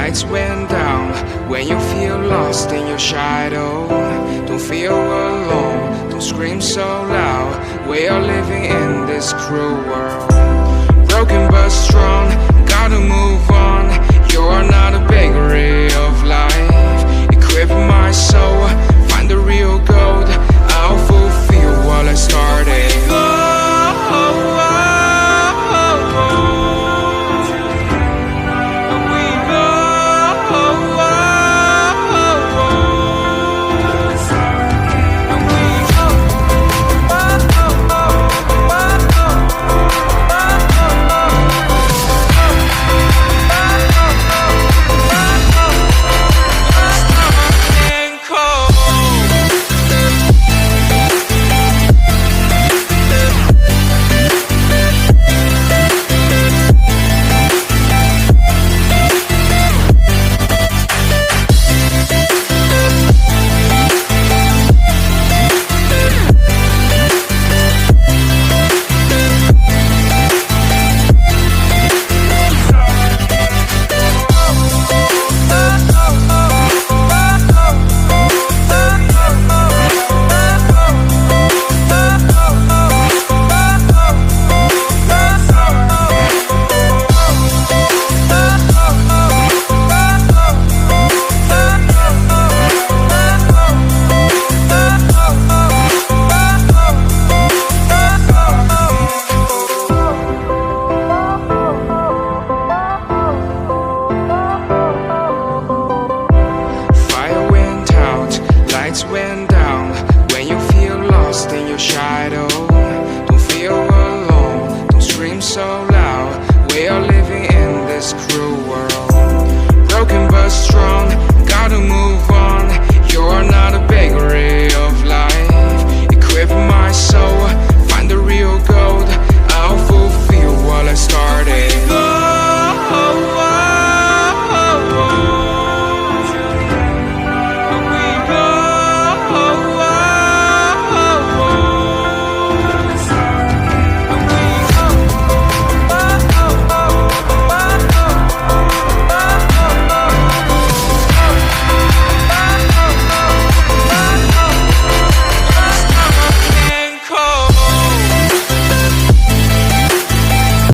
lights went down, when you feel lost in your shadow, don't feel alone, don't scream so loud. We are living in this cruel world, broken but strong, gotta move on.